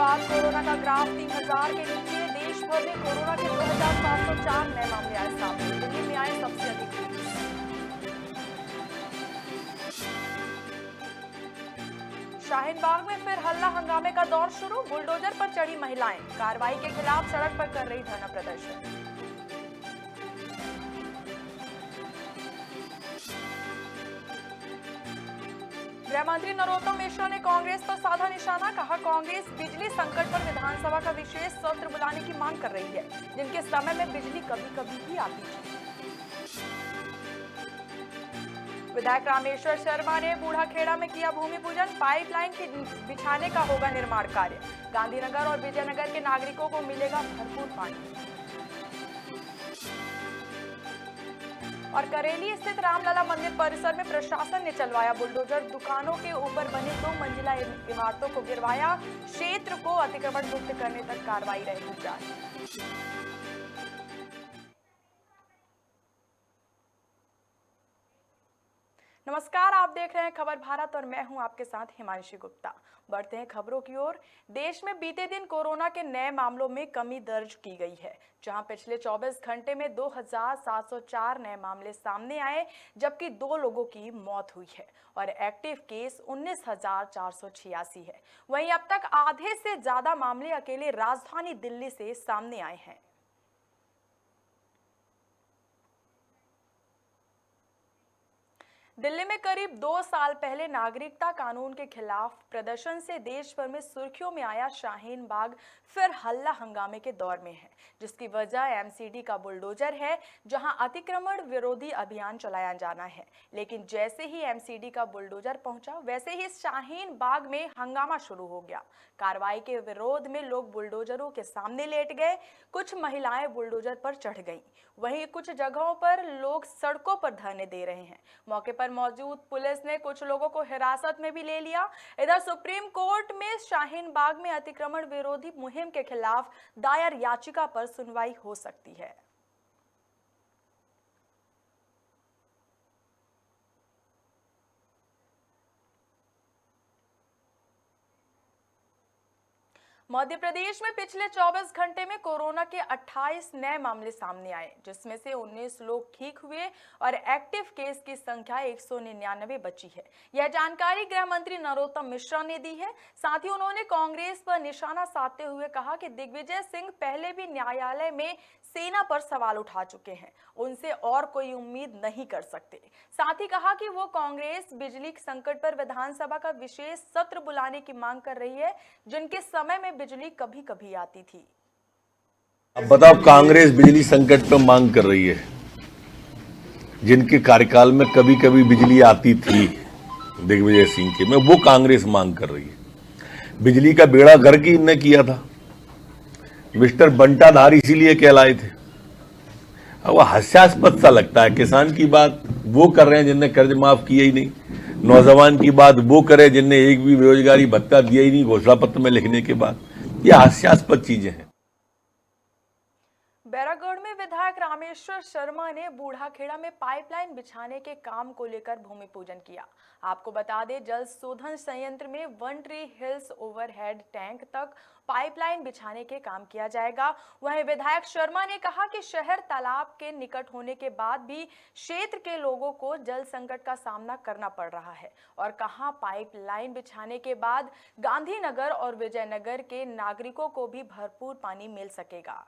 बाद कोरोना का ग्राफ 3000 के नीचे। देश भर में कोरोना के 2704 नए मामले आए सामने। दिल्ली में आए सबसे अधिक केस। शाहीन बाग में फिर हल्ला हंगामे का दौर शुरू। बुलडोजर पर चढ़ी महिलाएं कार्रवाई के खिलाफ सड़क पर कर रही धरना प्रदर्शन। गृह मंत्री नरोत्तम मिश्रा ने कांग्रेस पर साधा निशाना। कहा, कांग्रेस बिजली संकट पर विधानसभा का विशेष सत्र बुलाने की मांग कर रही है, जिनके समय में बिजली कभी कभी ही आती थी। विधायक रामेश्वर शर्मा ने बूढ़ाखेड़ा में किया भूमि पूजन। पाइपलाइन के बिछाने का होगा निर्माण कार्य। गांधीनगर और विजयनगर के नागरिकों को मिलेगा भरपूर पानी। और करेली स्थित रामलला मंदिर परिसर में प्रशासन ने चलवाया बुलडोजर। दुकानों के ऊपर बने 2 मंजिला इमारतों को गिरवाया। क्षेत्र को अतिक्रमण मुक्त करने तक कार्रवाई रहेगी जारी। नमस्कार, आप देख रहे हैं खबर भारत और मैं हूं आपके साथ हिमांशी गुप्ता। बढ़ते हैं खबरों की ओर। देश में बीते दिन कोरोना के नए मामलों में कमी दर्ज की गई है, जहां पिछले 24 घंटे में 2704 नए मामले सामने आए, जबकि 2 लोगों की मौत हुई है और एक्टिव केस 19,486 है। वहीं अब तक आधे से ज्यादा मामले अकेले राजधानी दिल्ली से सामने आए हैं। दिल्ली में करीब 2 साल पहले नागरिकता कानून के खिलाफ प्रदर्शन से देश भर में सुर्खियों में आया शाहीन बाग फिर हल्ला हंगामे के दौर में है, जिसकी वजह एमसीडी का बुलडोजर है, जहां अतिक्रमण विरोधी अभियान चलाया जाना है। लेकिन जैसे ही एमसीडी का बुलडोजर पहुंचा, वैसे ही शाहीन बाग में हंगामा शुरू हो गया। कार्रवाई के विरोध में लोग बुलडोजरों के सामने लेट गए। कुछ महिलाएं बुलडोजर पर चढ़ गईं। वहीं कुछ जगहों पर लोग सड़कों पर धरने दे रहे हैं। मौके पर मौजूद पुलिस ने कुछ लोगों को हिरासत में भी ले लिया। इधर सुप्रीम कोर्ट में शाहीन बाग में अतिक्रमण विरोधी मुहिम के खिलाफ दायर याचिका पर सुनवाई हो सकती है। मध्य प्रदेश में पिछले 24 घंटे में कोरोना के 28 नए मामले सामने आए, जिसमें से 19 लोग ठीक हुए और एक्टिव केस की संख्या 199 बची है। यह जानकारी गृह मंत्री नरोत्तम मिश्रा ने दी है। साथ ही उन्होंने कांग्रेस पर निशाना साधते हुए कहा कि दिग्विजय सिंह पहले भी न्यायालय में सेना पर सवाल उठा चुके हैं, उनसे और कोई उम्मीद नहीं कर सकते। साथ ही कहा कि वो कांग्रेस बिजली संकट पर विधानसभा का विशेष सत्र बुलाने की मांग कर रही है, जिनके समय में बिजली कभी कभी आती थी। अब बताओ, कांग्रेस बिजली संकट पर मांग कर रही है, जिनके कार्यकाल में कभी कभी बिजली आती थी दिग्विजय सिंह के में, वो कांग्रेस मांग कर रही है। बिजली का बेड़ा गर्क ही इनने किया था। मिस्टर बंटाधार इसीलिए कहलाए थे। अब वो हास्यास्पद सा लगता है। किसान की बात वो कर रहे हैं जिनने कर्ज माफ किया ही नहीं, नौजवान की बात वो करे जिनने एक भी बेरोजगारी भत्ता दिया ही नहीं घोषणा पत्र में लिखने के बाद। ये हास्यास्पद चीजें हैं। बैरागढ़ में विधायक रामेश्वर शर्मा ने बूढ़ाखेड़ा में पाइपलाइन बिछाने के काम को लेकर भूमि पूजन किया। आपको बता दें, जल शोधन संयंत्र में one tree hills overhead tank तक पाइपलाइन बिछाने के काम किया जाएगा। वहीं विधायक शर्मा ने कहा कि शहर तालाब के निकट होने के बाद भी क्षेत्र के लोगों को जल संकट का सामना करना पड़ रहा है और कहां पाइपलाइन बिछाने के बाद गांधीनगर और विजयनगर के नागरिकों को भी भरपूर पानी मिल सकेगा।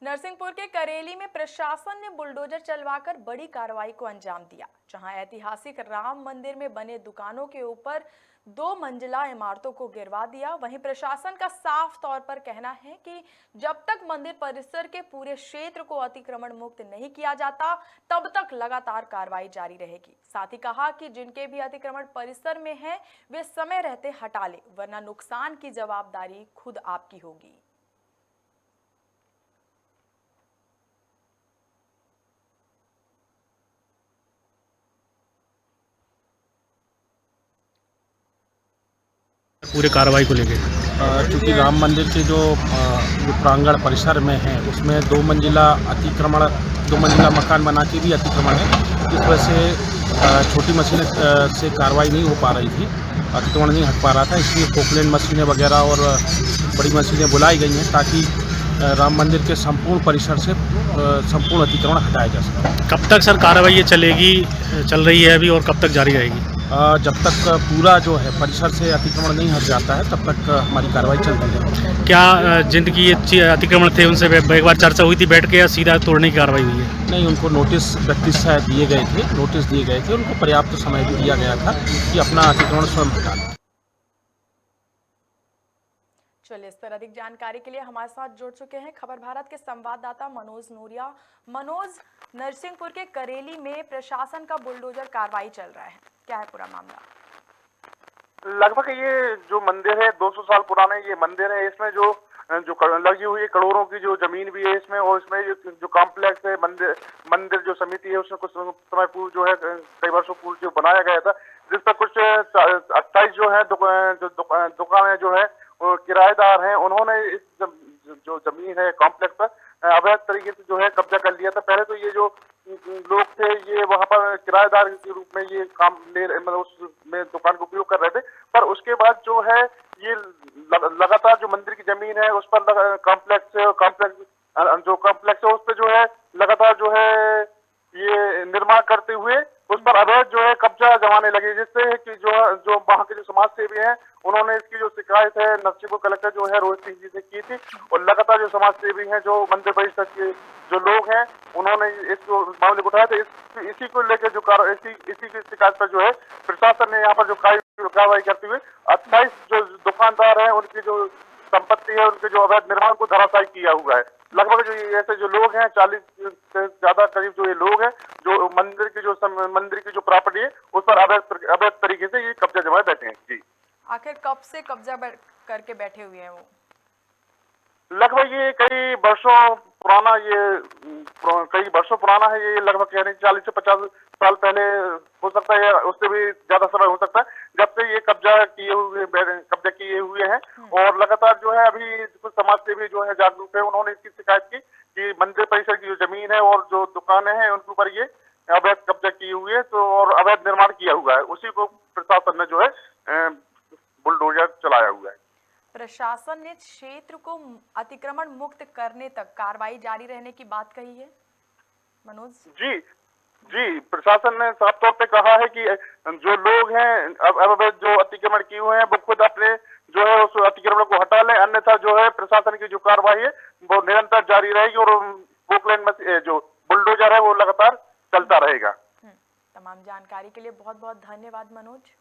नरसिंहपुर के करेली में प्रशासन ने बुलडोजर चलवाकर बड़ी कार्रवाई को अंजाम दिया, जहां ऐतिहासिक राम मंदिर में बने दुकानों के ऊपर 2 मंजिला इमारतों को गिरवा दिया। वहीं प्रशासन का साफ तौर पर कहना है कि जब तक मंदिर परिसर के पूरे क्षेत्र को अतिक्रमण मुक्त नहीं किया जाता, तब तक लगातार कार्रवाई जारी रहेगी। साथ ही कहा कि जिनके भी अतिक्रमण परिसर में हैं, वे समय रहते हटा ले, वरना नुकसान की जवाबदारी खुद आपकी होगी। पूरे कार्रवाई को लेके? चूँकि राम मंदिर के जो प्रांगण परिसर में है उसमें 2 मंजिला अतिक्रमण 2 मंजिला मकान बना के भी अतिक्रमण है। इस वजह से छोटी मशीनें से कार्रवाई नहीं हो पा रही थी, अतिक्रमण नहीं हट पा रहा था, इसलिए पोकलैंड मशीनें वगैरह और बड़ी मशीनें बुलाई गई हैं ताकि राम मंदिर के संपूर्ण परिसर से संपूर्ण अतिक्रमण हटाया जा सके। कब तक सर कार्रवाई ये चलेगी, चल रही है अभी, और कब तक जारी रहेगी? जब तक पूरा जो है परिसर से अतिक्रमण नहीं हट जाता है तब तक हमारी कार्रवाई चलती है। क्या जिनकी ये अतिक्रमण थे उनसे एक बार चर्चा हुई थी बैठ के, या सीधा तोड़ने की कार्रवाई हुई है? नहीं, उनको नोटिस 32 दिए गए थे, नोटिस दिए गए थे, उनको पर्याप्त समय भी दिया गया था कि अपना अतिक्रमण स्वयं हटा लें। चलिए, इस पर अधिक जानकारी के लिए हमारे साथ जुड़ चुके हैं खबर भारत के संवाददाता मनोज नूरिया। मनोज, नरसिंहपुर के करेली में प्रशासन का बुलडोजर कार्रवाई चल रहा है, क्या है पूरा मामला? लगभग ये जो मंदिर है 200 साल पुराना ये मंदिर है। इसमें जो लगी हुई करोड़ों की जो जमीन भी है इसमें, और इसमें जो कॉम्प्लेक्स है मंदिर जो समिति है उसमें कुछ समय पूर्व जो है कई वर्षों पूर्व जो बनाया गया था, जिस पर कुछ 28 जो है दुकानें जो है किराएदार हैं, उन्होंने इस जो जमीन है कॉम्प्लेक्स पर अवैध तरीके से जो है कब्जा कर लिया था। पहले तो ये जो लोग थे ये वहां पर किराएदार के रूप में ये काम मतलब उसमें दुकान का उपयोग कर रहे थे, पर उसके बाद जो है ये लगातार जो मंदिर की जमीन है उस पर कॉम्प्लेक्स है उस पर जो है लगातार जो है ये निर्माण करते हुए उस पर अवैध जो है कब्जा जमाने लगे, जिससे कि जो वहाँ के जो समाज सेवी हैं उन्होंने इसकी जो शिकायत है नरसिंहपुर कलेक्टर जो है रोहित सिंह जी से की थी, और लगातार जो समाज सेवी हैं जो मंदिर परिषद के जो लोग हैं उन्होंने इस मामले को उठाया। तो इसी को लेकर जो इसी की शिकायत पर जो है प्रशासन ने यहाँ पर जो कार्रवाई करते हुए 28 जो दुकानदार हैं उनकी जो संपत्ति है उनके जो अवैध निर्माण को धराशायी किया हुआ है। लगभग जो ऐसे जो लोग हैं 40 से ज्यादा करीब जो ये लोग हैं जो मंदिर की जो प्रॉपर्टी है उस पर अवैध तरीके से ये कब्जा जमाए बैठे हैं। जी, आखिर कब से कब्जा करके बैठे हुए हैं वो? लगभग ये कई वर्षों पुराना है ये, लगभग कह रहे हैं 40 से 50 साल पहले हो सकता है, उससे भी ज्यादा समय हो सकता है जब से ये कब्जा किए हुए हैं। और लगातार जो है अभी कुछ समाज सेवी जो है जागरूक है, उन्होंने इसकी शिकायत की कि मंदिर परिसर की जो जमीन है और जो दुकानें हैं उनके ऊपर ये अवैध कब्जा किए हुए है तो और अवैध निर्माण किया हुआ है, उसी को प्रशासन ने जो है बुलडोजर चलाया हुआ है। प्रशासन ने क्षेत्र को अतिक्रमण मुक्त करने तक कार्रवाई जारी रहने की बात कही है मनोज? जी, प्रशासन ने साफ तौर पे कहा है कि जो लोग हैं अब जो अतिक्रमण किए हुए हैं वो खुद अपने जो है उस अतिक्रमण को हटा लें, अन्यथा जो है प्रशासन की जो कार्रवाई है वो निरंतर जारी रहेगी और पोकलैंड में जो बुलडोजर है वो लगातार चलता रहेगा। तमाम जानकारी के लिए बहुत बहुत धन्यवाद मनोज।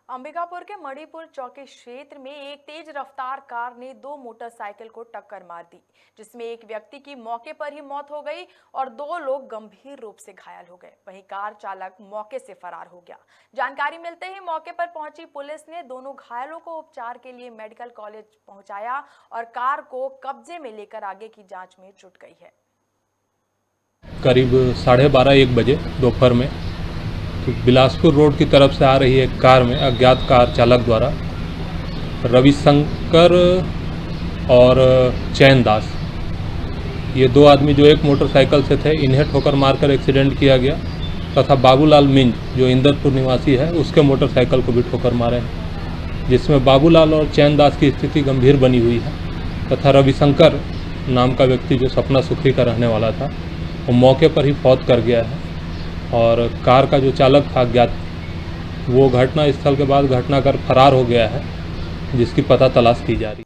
अंबिकापुर के मणिपुर चौकी क्षेत्र में एक तेज रफ्तार कार ने 2 मोटरसाइकिल को टक्कर मार दी, जिसमें एक व्यक्ति की मौके पर ही मौत हो गई और 2 लोग गंभीर रूप से घायल हो गए। वहीं कार चालक मौके से फरार हो गया। जानकारी मिलते ही मौके पर पहुंची पुलिस ने दोनों घायलों को उपचार के लिए मेडिकल कॉलेज पहुंचाया और कार को कब्जे में लेकर आगे की जांच में जुट गई है। करीब 12:30-1 बजे दोपहर में तो बिलासपुर रोड की तरफ से आ रही एक कार में अज्ञात कार चालक द्वारा रविशंकर और चैनदास, ये 2 आदमी जो एक मोटरसाइकिल से थे, इन्हें ठोकर मारकर एक्सीडेंट किया गया तथा बाबूलाल मिंज जो इंदरपुर निवासी है उसके मोटरसाइकिल को भी ठोकर मारे हैं, जिसमें बाबूलाल और चैनदास की स्थिति गंभीर बनी हुई है तथा रविशंकर नाम का व्यक्ति जो सपना सुखरी का रहने वाला था वो मौके पर ही फौत कर गया है और कार का जो चालक था अज्ञात वो घटना स्थल के बाद घटना कर फरार हो गया है, जिसकी पता तलाश की जा रही।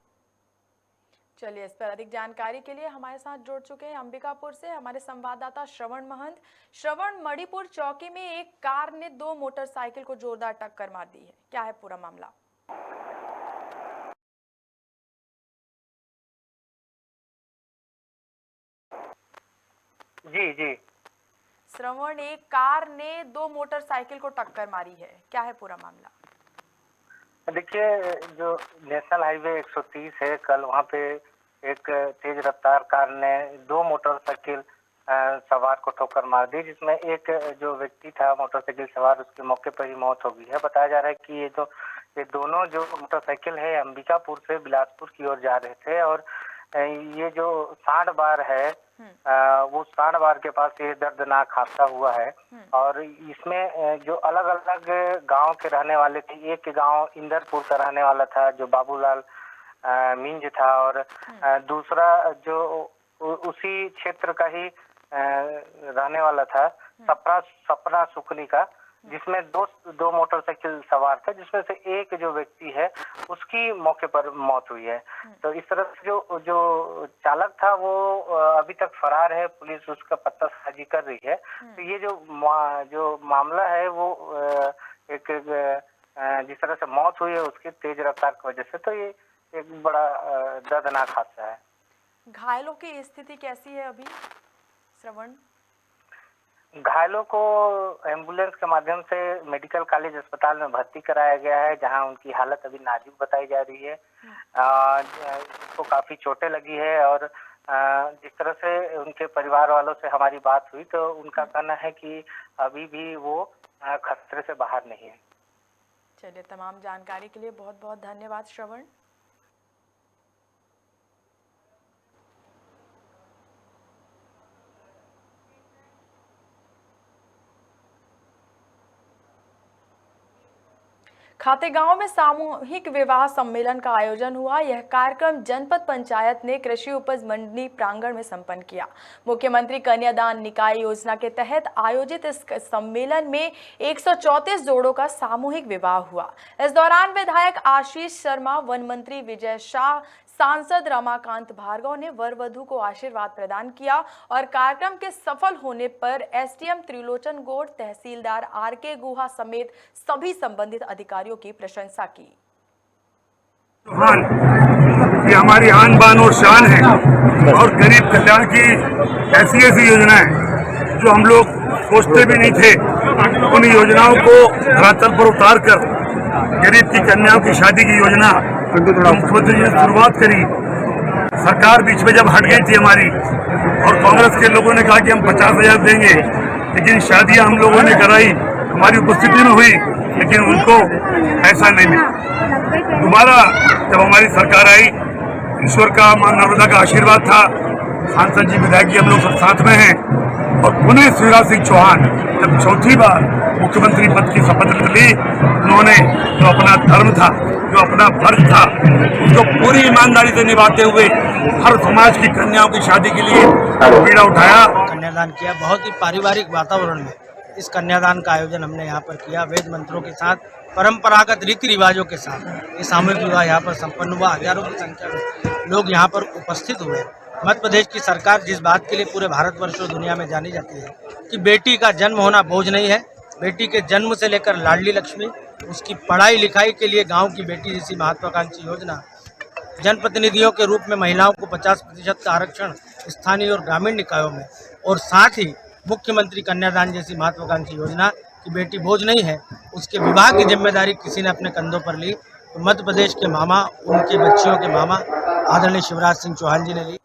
चलिए, इस पर अधिक जानकारी के लिए हमारे साथ जुड़ चुके हैं अंबिकापुर से हमारे संवाददाता श्रवण महंत। श्रवण, मणिपुर चौकी में एक कार ने 2 मोटरसाइकिल को जोरदार टक्कर मार दी है, क्या है पूरा मामला? जी श्रवण, एक कार ने 2 मोटरसाइकिल को टक्कर मारी है, क्या है पूरा मामला? देखिए, जो नेशनल हाईवे 130 है, कल वहाँ पे एक तेज रफ्तार कार ने 2 मोटरसाइकिल सवार को ठोकर मार दी, जिसमें एक जो व्यक्ति था मोटरसाइकिल सवार उसकी मौके पर ही मौत हो गई है। बताया जा रहा है कि ये दोनों जो मोटरसाइकिल है अंबिकापुर से बिलासपुर की ओर जा रहे थे और ये जो सांड बार है वो सांड बार के पास ये दर्दनाक हादसा हुआ है। और इसमें जो अलग अलग गांव के रहने वाले थे, एक गांव इंदरपुर का रहने वाला था जो बाबूलाल मिंज था, और दूसरा जो उसी क्षेत्र का ही रहने वाला था सपना सुकनी का, जिसमें दो मोटरसाइकिल सवार थे, जिसमें से एक जो व्यक्ति है उसकी मौके पर मौत हुई है। तो इस तरह से जो चालक था वो अभी तक फरार है, पुलिस उसका पत्तासाजी कर रही है। तो ये जो मामला है वो एक जिस तरह से मौत हुई है उसकी तेज रफ्तार की वजह से, तो ये एक बड़ा दर्दनाक हादसा है। घायलों की स्थिति कैसी है अभी श्रवण? घायलों को एम्बुलेंस के माध्यम से मेडिकल कॉलेज अस्पताल में भर्ती कराया गया है, जहां उनकी हालत अभी नाजुक बताई जा रही है। उसको काफी चोटें लगी है और जिस तरह से उनके परिवार वालों से हमारी बात हुई तो उनका कहना है कि अभी भी वो खतरे से बाहर नहीं है। चलिए, तमाम जानकारी के लिए बहुत बहुत धन्यवाद श्रवण। खातेगांव में सामूहिक विवाह सम्मेलन का आयोजन हुआ। यह कार्यक्रम जनपद पंचायत ने कृषि उपज मंडी प्रांगण में संपन्न किया। मुख्यमंत्री कन्यादान निकाय योजना के तहत आयोजित इस सम्मेलन में 134 जोड़ों का सामूहिक विवाह हुआ। इस दौरान विधायक आशीष शर्मा, वन मंत्री विजय शाह, सांसद रमाकांत भार्गव ने वर वधू को आशीर्वाद प्रदान किया और कार्यक्रम के सफल होने पर एसडीएम त्रिलोचन गौड़, तहसीलदार आरके गुहा समेत सभी संबंधित अधिकारियों की प्रशंसा की। ये हमारी आन बान और शान है और गरीब कल्याण की ऐसी योजनाएं जो हम लोग सोचते भी नहीं थे, उन योजनाओं को धरातल पर उतार कर गरीब की कन्याओं की शादी की योजना मुख्यमंत्री जी ने शुरुआत करी। सरकार बीच में जब हट गई थी हमारी और कांग्रेस के लोगों ने कहा कि हम 50,000 देंगे, लेकिन शादियां हम लोगों ने कराई, हमारी उपस्थिति में हुई, लेकिन उनको ऐसा नहीं मिला। दोबारा जब हमारी सरकार आई, ईश्वर का, मां नर्मदा का आशीर्वाद था, सांसद जी, विधायक जी हम लोग सब साथ में हैं और पुनः शिवराज सिंह चौहान जब चौथी बार मुख्यमंत्री पद की शपथ ली, उन्होंने जो अपना धर्म था, जो अपना फर्ज था, उसको पूरी ईमानदारी से निभाते हुए हर समाज की कन्याओं की शादी के लिए बीड़ा उठाया, कन्यादान किया। बहुत ही पारिवारिक वातावरण में इस कन्यादान का आयोजन हमने यहाँ पर किया। वेद मंत्रों के साथ, परंपरागत रीति रिवाजों के साथ ये सामूहिक विवाह यहाँ पर संपन्न हुआ। हजारों की संख्या में लोग यहाँ पर उपस्थित हुए। मध्य प्रदेश की सरकार जिस बात के लिए पूरे भारतवर्ष और दुनिया में जानी जाती है कि बेटी का जन्म होना बोझ नहीं है, बेटी के जन्म से लेकर लाडली लक्ष्मी, उसकी पढ़ाई लिखाई के लिए गांव की बेटी जैसी महत्वाकांक्षी योजना, जनप्रतिनिधियों के रूप में महिलाओं को 50% का आरक्षण स्थानीय और ग्रामीण निकायों में, और साथ ही मुख्यमंत्री कन्यादान जैसी महत्वाकांक्षी योजना की बेटी बोझ नहीं है, उसके विवाह की जिम्मेदारी किसी ने अपने कंधों पर ली। तो मध्य प्रदेश के मामा, उनके बच्चियों के मामा आदरणीय शिवराज सिंह चौहान जी ने ली।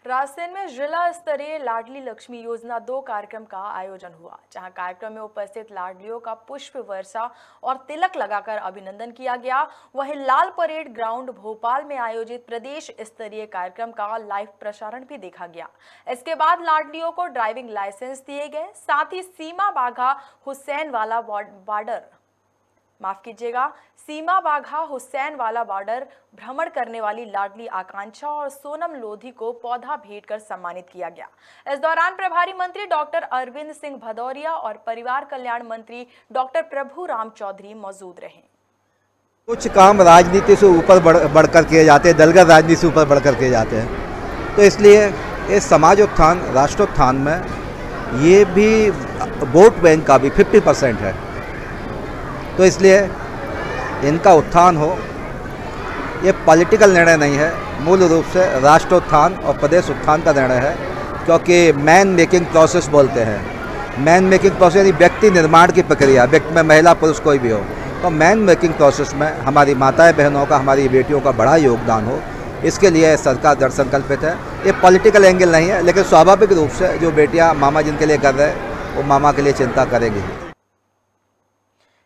रायसेन में जिला स्तरीय लाडली लक्ष्मी योजना 2 कार्यक्रम का आयोजन हुआ, जहां कार्यक्रम में उपस्थित लाडलियों का पुष्प वर्षा और तिलक लगाकर अभिनंदन किया गया। वहीं लाल परेड ग्राउंड भोपाल में आयोजित प्रदेश स्तरीय कार्यक्रम का लाइव प्रसारण भी देखा गया। इसके बाद लाडलियों को ड्राइविंग लाइसेंस दिए गए। साथ ही सीमा बाघा हुसैन वाला बॉर्डर भ्रमण करने वाली लाडली आकांक्षा और सोनम लोधी को पौधा भेंट कर सम्मानित किया गया। इस दौरान प्रभारी मंत्री डॉक्टर अरविंद सिंह भदौरिया और परिवार कल्याण मंत्री डॉक्टर प्रभु राम चौधरी मौजूद रहे। कुछ काम राजनीति से ऊपर बढ़कर किए जाते हैं, दलगत राजनीति से ऊपर बढ़कर किए जाते हैं, तो इसलिए इस समाज उत्थान, राष्ट्रोत्थान में ये भी वोट बैंक का भी 50% है, तो इसलिए इनका उत्थान हो। ये पॉलिटिकल निर्णय नहीं है, मूल रूप से राष्ट्रोत्थान और प्रदेश उत्थान का निर्णय है, क्योंकि मैन मेकिंग प्रोसेस बोलते हैं। मैन मेकिंग प्रोसेस यानी व्यक्ति निर्माण की प्रक्रिया, व्यक्ति में महिला पुरुष कोई भी हो, तो मैन मेकिंग प्रोसेस में हमारी माताएं बहनों का, हमारी बेटियों का बड़ा योगदान हो, इसके लिए सरकार दृढ़ संकल्पित है। ये पॉलिटिकल एंगल नहीं है, लेकिन स्वाभाविक रूप से जो बेटियां मामा जिनके लिए कर रहे हैं वो मामा के लिए चिंता करेंगी।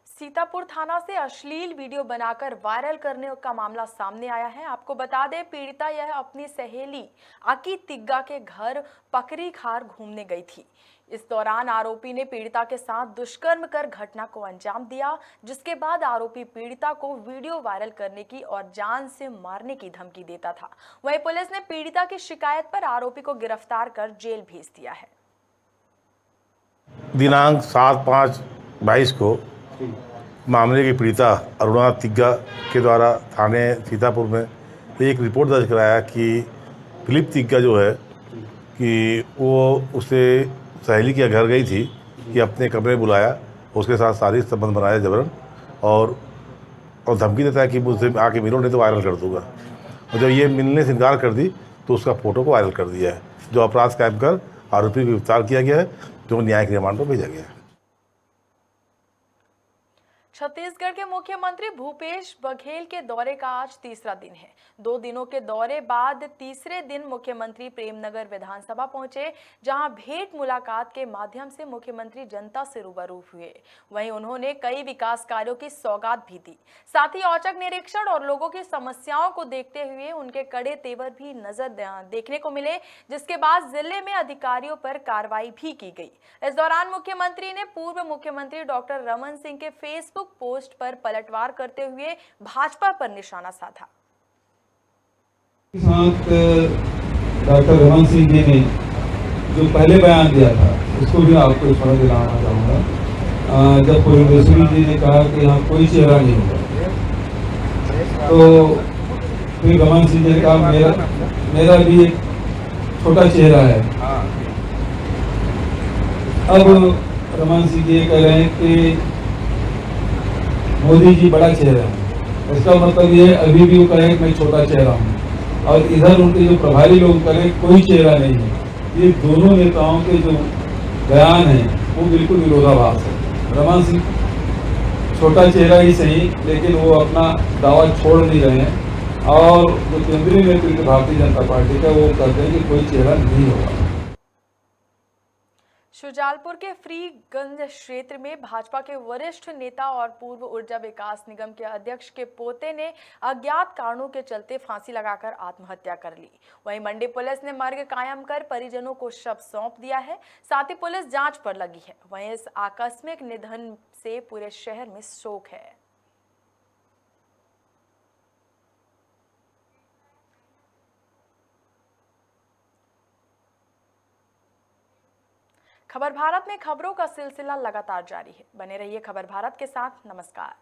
सीतापुर थाना से अश्लील वीडियो बनाकर वायरल करने का मामला सामने आया है। आपको बता दें, पीड़िता यह अपनी सहेली आकी तिग्गा के घर पकरी खार घूमने गई थी। इस दौरान आरोपी ने पीड़िता के साथ दुष्कर्म कर घटना को अंजाम दिया, जिसके बाद आरोपी पीड़िता को वीडियो वायरल करने की और जान से मारने की धमकी देता था। वहीं पुलिस ने पीड़िता की शिकायत पर आरोपी को गिरफ्तार कर जेल भेज दिया है। दिनांक 7/5/22 को मामले की पीड़िता अरुणा तिग्गा के द्वारा थाने सीतापुर में एक रिपोर्ट दर्ज कराया कि फिलिप तिग्गा जो है कि वो उसे सहेली के घर गई थी कि अपने कमरे में बुलाया, उसके साथ शारीरिक संबंध बनाया जबरन और धमकी देता है कि मुझसे आके मिलो नहीं तो वायरल कर दूंगा। और जब ये मिलने से इनकार कर दी तो उसका फोटो को वायरल कर दिया है, जो अपराध कायम कर आरोपी को गिरफ्तार किया गया है, जो न्यायिक रिमांड पर भेजा गया है। छत्तीसगढ़ के मुख्यमंत्री भूपेश बघेल के दौरे का आज तीसरा दिन है। 2 दिनों के दौरे बाद तीसरे दिन मुख्यमंत्री प्रेमनगर विधानसभा पहुंचे, जहां भेंट मुलाकात के माध्यम से मुख्यमंत्री जनता से रूबरू हुए। वहीं उन्होंने कई विकास कार्यों की सौगात भी दी। साथ ही औचक निरीक्षण और लोगों की समस्याओं को देखते हुए उनके कड़े तेवर भी नजर देखने को मिले, जिसके बाद जिले में अधिकारियों पर कार्रवाई भी की गई। इस दौरान मुख्यमंत्री ने पूर्व मुख्यमंत्री डॉक्टर रमन सिंह के फेसबुक पोस्ट पर पलटवार करते हुए भाजपा पर निशाना साधा। डॉक्टर रमन सिंह जी ने जो पहले बयान दिया था उसको भी आपको स्मरण दिलाना चाहूँगा। जब पूर्वेश्वरी जी ने कहा कि यहाँ कोई चेहरा नहीं होगा, तो फिर रमन सिंह जी ने कहा मेरा भी एक छोटा चेहरा है। अब रमन सिंह जी कह रहे हैं कि मोदी जी बड़ा चेहरा है। इसका मतलब ये अभी भी वो कहे मैं छोटा चेहरा हूँ, और इधर उनके जो प्रभारी लोग करें कोई चेहरा नहीं है। ये दोनों नेताओं के जो बयान हैं वो बिल्कुल विरोधाभास है। रमन सिंह छोटा चेहरा ही सही, लेकिन वो अपना दावा छोड़ नहीं रहे हैं, और जो केंद्रीय नेतृत्व भारतीय जनता पार्टी का वो कहते हैं कि कोई चेहरा नहीं होगा। शुजालपुर के फ्रीगंज क्षेत्र में भाजपा के वरिष्ठ नेता और पूर्व ऊर्जा विकास निगम के अध्यक्ष के पोते ने अज्ञात कारणों के चलते फांसी लगाकर आत्महत्या कर ली। वहीं मंडी पुलिस ने मर्ग कायम कर परिजनों को शव सौंप दिया है। साथ ही पुलिस जांच पर लगी है। वहीं इस आकस्मिक निधन से पूरे शहर में शोक है। खबर भारत में खबरों का सिलसिला लगातार जारी है। बने रहिए खबर भारत के साथ। नमस्कार।